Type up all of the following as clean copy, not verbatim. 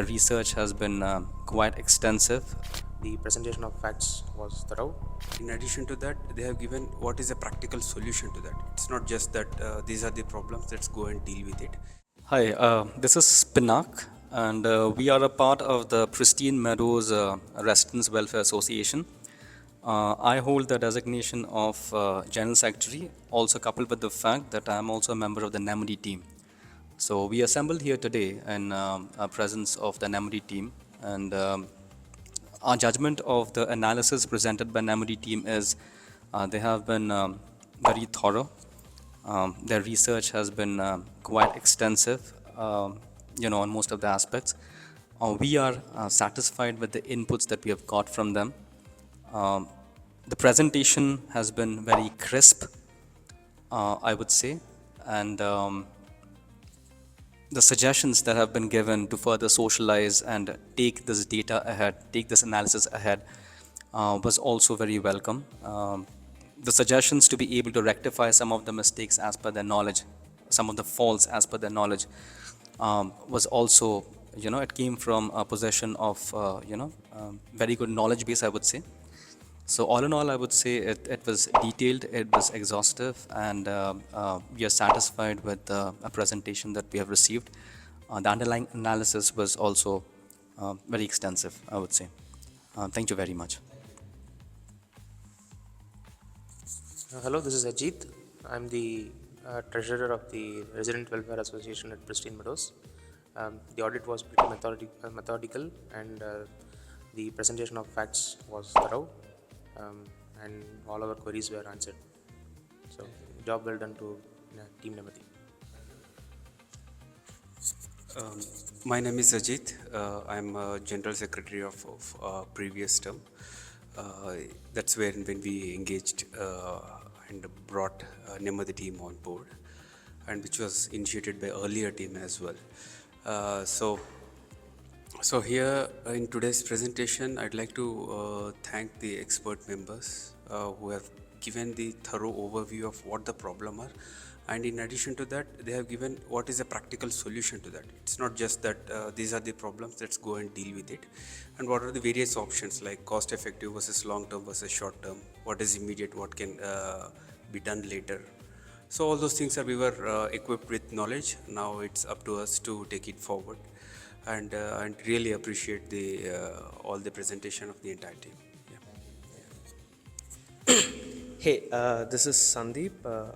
Research has been quite extensive. The presentation of facts was thorough. In addition to that, they have given what is a practical solution to that. It's not just that these are the problems, let's go and deal with it. Hi, this is Spinak, and we are a part of the Pristine Meadows Residents Welfare Association. I hold the designation of General Secretary, also coupled with the fact that I am also a member of the NAMUDI team. So we assembled here today in presence of the NAMUDI team, and our judgment of the analysis presented by NAMUDI team is they have been very thorough. Their research has been quite extensive, on most of the aspects. We are satisfied with the inputs that we have got from them. The presentation has been very crisp, I would say, and the suggestions that have been given to further socialize and take this data ahead, take this analysis ahead, was also very welcome. The suggestions to be able to rectify some of the mistakes as per their knowledge, some of the faults as per their knowledge, was also, it came from a possession of, very good knowledge base, I would say. So all in all, I would say it was detailed, it was exhaustive, and we are satisfied with the presentation that we have received. The underlying analysis was also very extensive, I would say. Thank you very much. Hello, this is Ajit. I'm the treasurer of the Resident Welfare Association at Pristine Meadows. The audit was pretty methodical, and the presentation of facts was thorough, and all our queries were answered. So, job well done to Team Nemati. My name is Ajit. I'm General Secretary of previous term. That's when we engaged and brought Nemati team on board, and which was initiated by earlier team as well. So here in today's presentation, I'd like to thank the expert members who have given the thorough overview of what the problem are, and in addition to that, they have given what is a practical solution to that. It's not just that these are the problems, let's go and deal with it, and what are the various options like cost effective versus long term versus short term, what is immediate, what can be done later. So all those things we were equipped with knowledge. Now it's up to us to take it forward, and really appreciate the all the presentation of the entire team. Hey, this is Sandeep.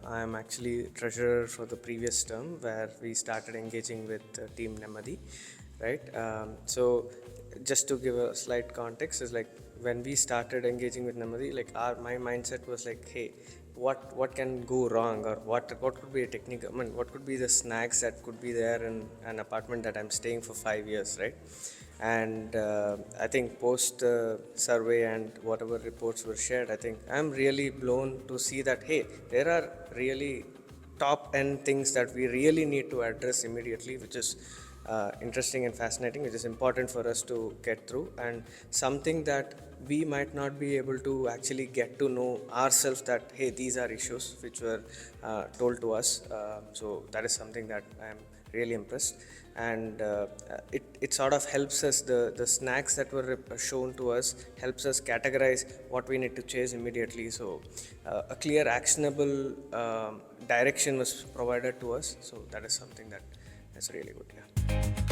I am actually treasurer for the previous term where we started engaging with Team Nemadi, right? So just to give a slight context, is like when we started engaging with Nemadi, like my mindset was like, hey, what can go wrong, or what could be a technique? I mean, what could be the snacks that could be there in an apartment that I'm staying for 5 years, right? And I think post survey and whatever reports were shared, I think I'm really blown to see that, hey, there are really top end things that we really need to address immediately, which is interesting and fascinating, which is important for us to get through, and something that we might not be able to actually get to know ourselves, that hey, these are issues which were told to us. So that is something that I am really impressed, and it sort of helps us, the snacks that were shown to us helps us categorize what we need to chase immediately. So a clear actionable direction was provided to us, so that is something that is really good. Yeah.